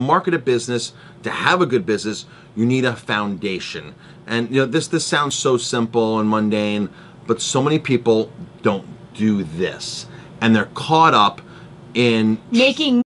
Market a business, to have a good business, you need a foundation. And this sounds so simple and mundane, but so many people don't do this. And they're caught up in making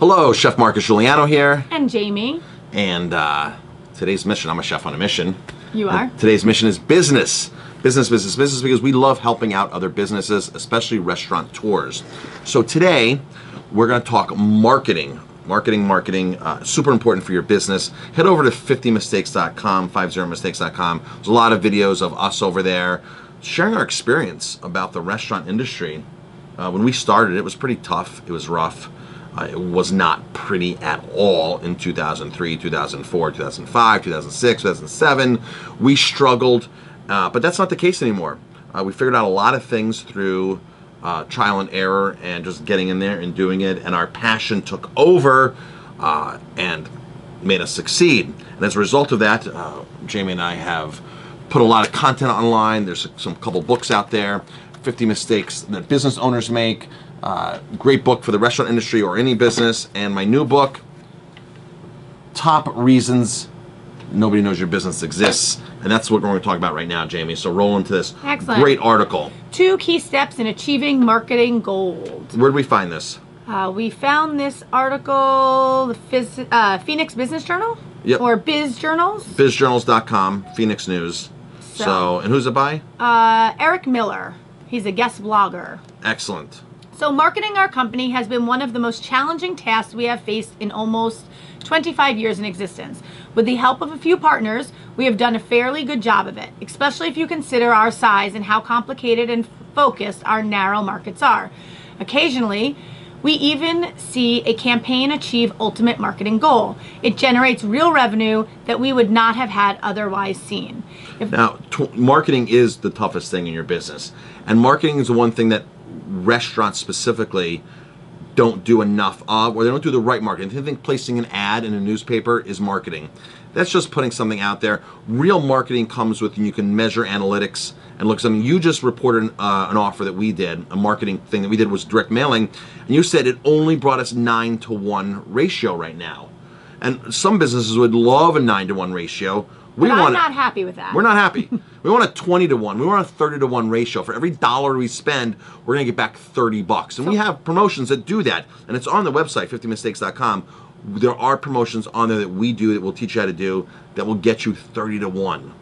Hello, Chef Marcus Guiliano here. And Jamie. And today's mission, I'm a chef on a mission. You are? Today's mission is business. Business, because we love helping out other businesses, especially restaurateurs. So today, we're going to talk marketing. Marketing, super important for your business. Head over to 50mistakes.com, 50mistakes.com. There's a lot of videos of us over there sharing our experience about the restaurant industry. When we started, it was pretty tough. It was rough. It was not pretty at all in 2003, 2004, 2005, 2006, 2007. We struggled, but that's not the case anymore. We figured out a lot of things through trial and error and just getting in there and doing it, and our passion took over and made us succeed. And as a result of that, Jamie and I have put a lot of content online. There's some couple books out there, 50 Mistakes That Business Owners Make. Great book for the restaurant industry or any business. And my new book, Top Reasons Nobody Knows Your Business Exists. And that's what we're going to talk about right now, Jamie. So roll into this. Excellent. Great article. 2 key steps in achieving marketing gold. Where did we find this? We found this article, the Phoenix Business Journal? Yep. Or Biz Journals? BizJournals.com, Phoenix News. So, and who's it by? Eric Miller. He's a guest blogger. Excellent. So marketing our company has been one of the most challenging tasks we have faced in almost 25 years in existence. With the help of a few partners, we have done a fairly good job of it, especially if you consider our size and how complicated and focused our narrow markets are. Occasionally, we even see a campaign achieve ultimate marketing goal. It generates real revenue that we would not have had otherwise seen. Now, marketing is the toughest thing in your business. And marketing is the one thing that restaurants specifically don't do enough of, or they don't do the right marketing. They think placing an ad in a newspaper is marketing. That's just putting something out there. Real marketing comes with, and you can measure analytics and look at something. You just reported an offer that we did, a marketing thing that we did was direct mailing, and you said it only brought us 9-to-1 ratio right now. And some businesses would love a 9-to-1 ratio. I'm not happy with that. We're not happy. We want a 20-to-1. We want a 30-to-1 ratio. For every dollar we spend, we're going to get back $30. And we have promotions that do that. And it's on the website, 50mistakes.com. There are promotions on there that we do that we'll teach you how to do that will get you 30-to-1.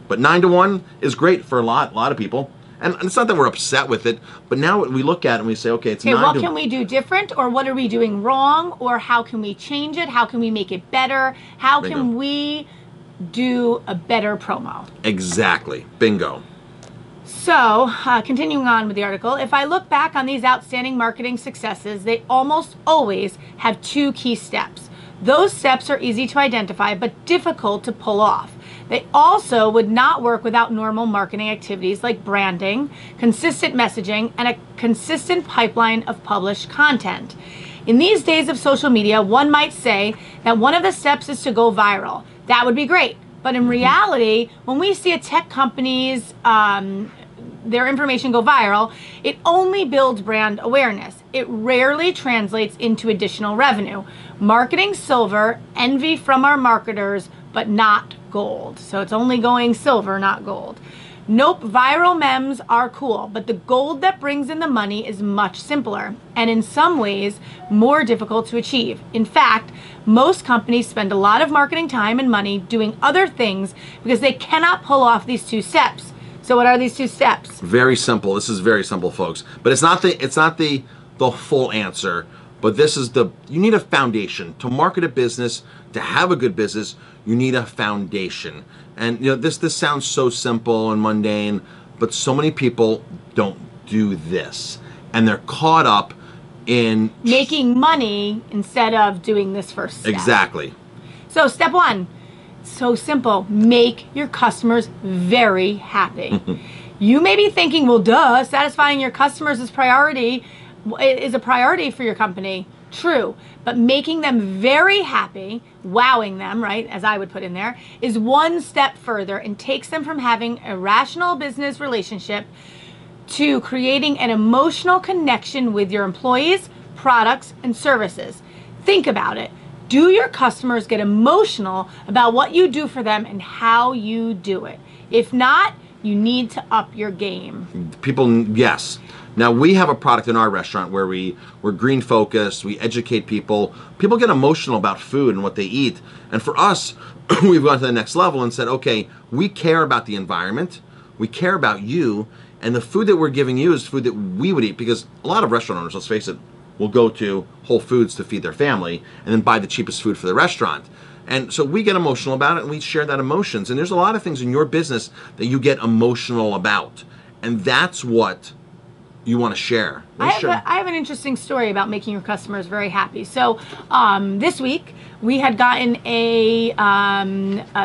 But 9-to-1 is great for a lot of people. And it's not that we're upset with it, but now we look at it and we say, okay, it's 9 to 1. What can we do different, or what are we doing wrong, or how can we change it? How can we make it better? How can we do a better promo? Exactly. Bingo. So, continuing on with the article, if I look back on these outstanding marketing successes, they almost always have 2 key steps. Those steps are easy to identify, but difficult to pull off. They also would not work without normal marketing activities like branding, consistent messaging, and a consistent pipeline of published content. In these days of social media, one might say that one of the steps is to go viral. That would be great. But in reality, when we see a tech company's their information go viral, it only builds brand awareness. It rarely translates into additional revenue. Marketing silver, envy from our marketers, but not gold. So it's only going silver, not gold. Nope, viral memes are cool, but the gold that brings in the money is much simpler and in some ways more difficult to achieve. In fact, most companies spend a lot of marketing time and money doing other things because they cannot pull off these 2 steps. So what are these 2 steps? Very simple. This is very simple, folks. But it's not the full answer. But this is you need a foundation to market a business, to have a good business. You need a foundation. And this sounds so simple and mundane, but so many people don't do this, and they're caught up in making money instead of doing this first step. Exactly. So step 1. So simple. Make your customers very happy. You may be thinking, well, duh, satisfying your customers is a priority for your company. True, but making them very happy, wowing them, right, as I would put in there, is one step further and takes them from having a rational business relationship to creating an emotional connection with your employees, products, and services. Think about it. Do your customers get emotional about what you do for them and how you do it? If not, you need to up your game. People, yes. Now, we have a product in our restaurant where we're green focused, we educate people. People get emotional about food and what they eat. And for us, we've gone to the next level and said, okay, we care about the environment, we care about you, and the food that we're giving you is food that we would eat, because a lot of restaurant owners, let's face it, will go to Whole Foods to feed their family and then buy the cheapest food for the restaurant. And so we get emotional about it and we share that emotions. And there's a lot of things in your business that you get emotional about. And that's what you want to share. I have an interesting story about making your customers very happy. So this week we had gotten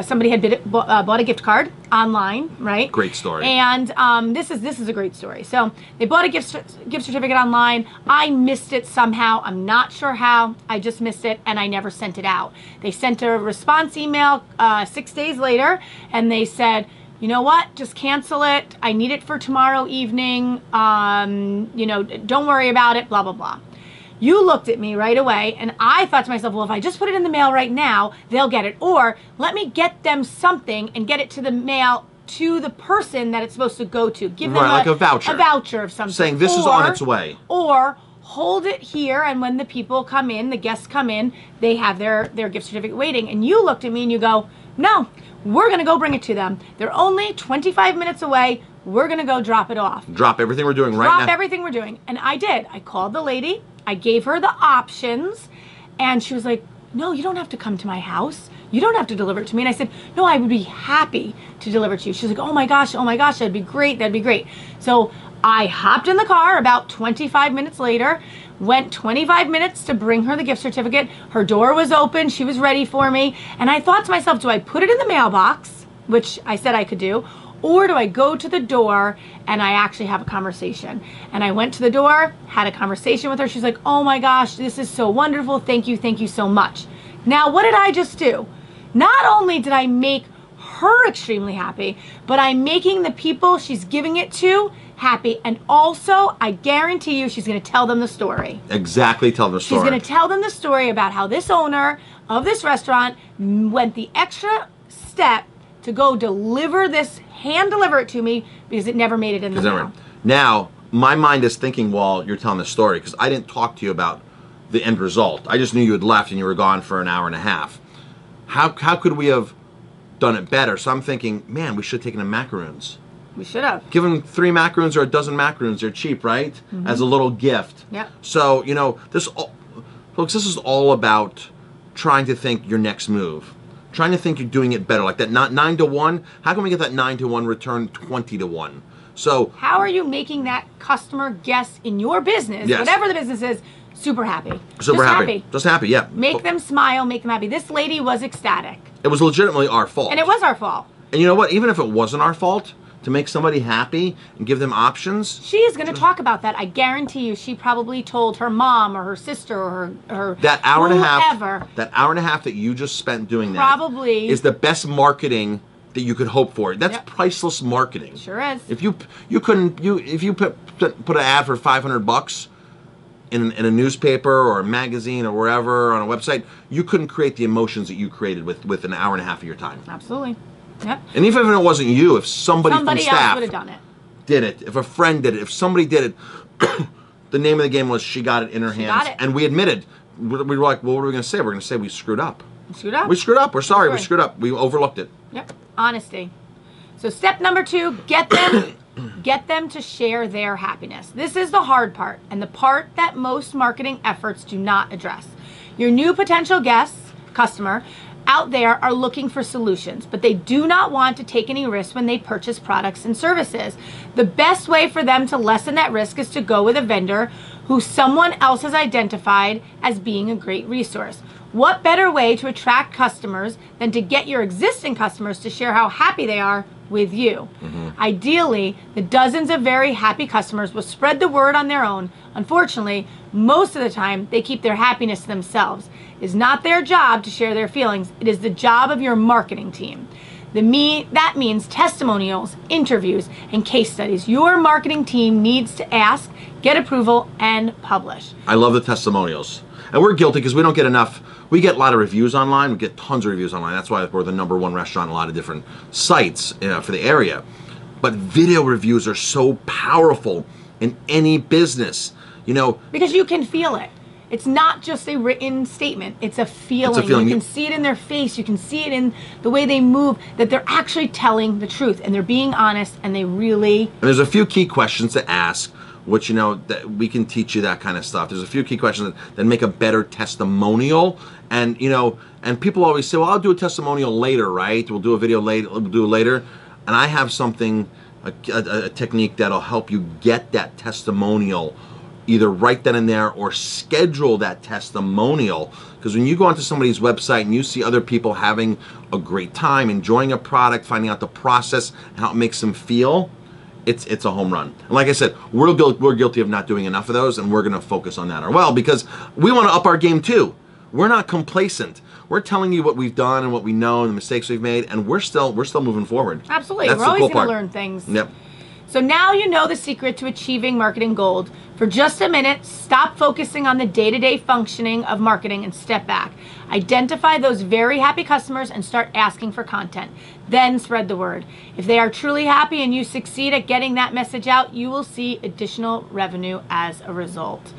somebody had bought a gift card online, right? Great story. And this is a great story. So they bought a gift certificate online. I missed it somehow. I'm not sure how. I just missed it and I never sent it out. They sent a response email 6 days later and they said, you know what, just cancel it. I need it for tomorrow evening. You know, don't worry about it, blah, blah, blah. You looked at me right away and I thought to myself, well, if I just put it in the mail right now, they'll get it. Or let me get them something and get it to the mail to the person that it's supposed to go to. Give them like a voucher. A voucher of something. Saying this is on its way. Or hold it here, and when the people come in, the guests come in, they have their gift certificate waiting. And you looked at me and you go, no, we're going to go bring it to them. They're only 25 minutes away. We're going to go drop it off. Drop everything we're doing right now. Drop everything we're doing. And I did. I called the lady. I gave her the options. And she was like, no, you don't have to come to my house. You don't have to deliver it to me. And I said, no, I would be happy to deliver it to you. She's like, oh my gosh, that'd be great. That'd be great. So I hopped in the car about 25 minutes later, went 25 minutes to bring her the gift certificate. Her door was open. She was ready for me. And I thought to myself, do I put it in the mailbox, which I said I could do, or do I go to the door and I actually have a conversation? And I went to the door, had a conversation with her. She's like, oh my gosh, this is so wonderful. Thank you so much. Now, what did I just do? Not only did I make her extremely happy, but I'm making the people she's giving it to happy. And also, I guarantee you she's going to tell them the story. Exactly, tell the story. She's going to tell them the story about how this owner of this restaurant went the extra step to go hand deliver it to me because it never made it in the mail. Now, my mind is thinking while you're telling the story, because I didn't talk to you about the end result. I just knew you had left and you were gone for an hour and a half. How could we have done it better? So I'm thinking, man, we should have taken the macaroons. We should have. Give them 3 macaroons or a dozen macaroons. They're cheap, right? Mm-hmm. As a little gift. Yeah. So, you know, folks, this is all about trying to think your next move. Trying to think you're doing it better. Like that 9 to 1. How can we get that 9 to 1 return 20 to 1? So how are you making that customer guest in your business, yes, whatever the business is, super happy? Super happy. Just happy, yeah. Make them smile, make them happy. This lady was ecstatic. It was legitimately our fault. And it was our fault. And you know what? Even if it wasn't our fault, to make somebody happy and give them options. She is going to talk about that. I guarantee you she probably told her mom or her sister or her that hour and a half. Whoever. That hour and a half that you just spent doing that probably is the best marketing that you could hope for. That's priceless marketing. Sure is. If you put an ad for $500 in a newspaper or a magazine or wherever on a website, you couldn't create the emotions that you created with an hour and a half of your time. Absolutely. Yep. And even if it wasn't you, if somebody from staff else would have done it. Did it, if a friend did it, if somebody did it, the name of the game was she got it in her hands. Got it. And we admitted, we were like, well, what are we going to say? We're going to say we screwed up. We screwed up. We screwed up. We're sorry. We screwed up. We overlooked it. Yep. Honesty. So step number 2, get them to share their happiness. This is the hard part and the part that most marketing efforts do not address. Your new potential customer out there are looking for solutions, but they do not want to take any risks when they purchase products and services. The best way for them to lessen that risk is to go with a vendor who someone else has identified as being a great resource. What better way to attract customers than to get your existing customers to share how happy they are with you? Ideally, the dozens of very happy customers will spread the word on their own. Unfortunately, most of the time, they keep their happiness to themselves. It is not their job to share their feelings. It is the job of your marketing team. That means testimonials, interviews, and case studies. Your marketing team needs to ask, get approval, and publish. I love the testimonials. And we're guilty because we don't get enough. We get a lot of reviews online. We get tons of reviews online. That's why we're the #1 restaurant on a lot of different sites for the area. But video reviews are so powerful in any business. You know, because you can feel it. It's not just a written statement. It's a feeling. You can see it in their face. You can see it in the way they move, that they're actually telling the truth and they're being honest and they really... And there's a few key questions to ask, which, you know, that we can teach you that kind of stuff. There's a few key questions that make a better testimonial. And, you know, and people always say, well, I'll do a testimonial later, right? We'll do a video later, we'll do it later. And I have something, a technique that'll help you get that testimonial either right then and there or schedule that testimonial. Because when you go onto somebody's website and you see other people having a great time, enjoying a product, finding out the process and how it makes them feel, it's a home run. And like I said, we're guilty of not doing enough of those, and we're going to focus on that as well because we want to up our game too. We're not complacent. We're telling you what we've done and what we know and the mistakes we've made, and we're still moving forward. Absolutely. We're always going to learn things. Yep. So now you know the secret to achieving marketing gold. For just a minute, stop focusing on the day-to-day functioning of marketing and step back. Identify those very happy customers and start asking for content. Then spread the word. If they are truly happy and you succeed at getting that message out, you will see additional revenue as a result.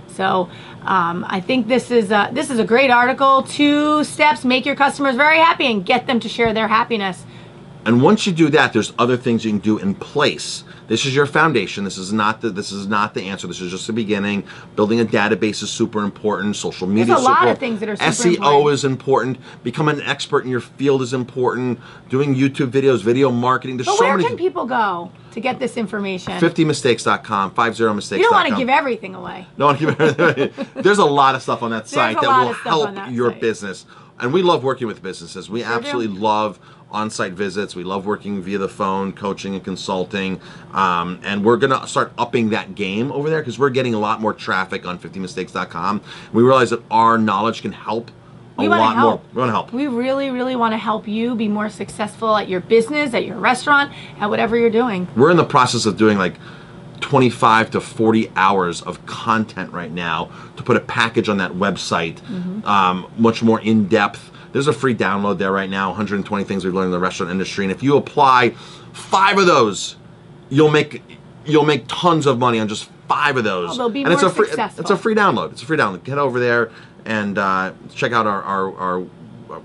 So I think this is a great article. 2 steps, make your customers very happy and get them to share their happiness. And once you do that, there's other things you can do in place. This is your foundation. This is not the answer. This is just the beginning. Building a database is super important. Social media There's is a super lot important. of things that are super SEO important. is important. Becoming an expert in your field is important. Doing YouTube videos, video marketing. There's But so where many. can people go to get this information? 50mistakes.com, 50mistakes.com. You don't want to give everything away. No, there's a lot of stuff on that site that will help your business. And we love working with businesses. We absolutely love on-site visits. We love working via the phone, coaching and consulting. And we're going to start upping that game over there because we're getting a lot more traffic on 50mistakes.com. We realize that our knowledge can help a lot more. We want to help. We really, really want to help you be more successful at your business, at your restaurant, at whatever you're doing. We're in the process of doing like 25 to 40 hours of content right now to put a package on that website, much more in-depth. There's a free download there right now, 120 things we've learned in the restaurant industry. And if you apply 5 of those, you'll make tons of money on just 5 of those. Oh, they'll be and more it's successful. It's a free download. It's a free download. Get over there and check out our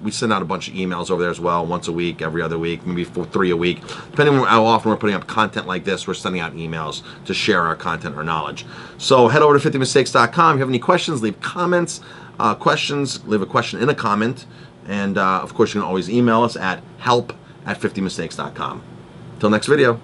we send out a bunch of emails over there as well, once a week, every other week, maybe 3 a week. Depending on how often we're putting up content like this, we're sending out emails to share our content or knowledge. So head over to 50mistakes.com. If you have any questions, leave comments. Leave a question in a comment. And of course, you can always email us at help@50mistakes.com. Until next video.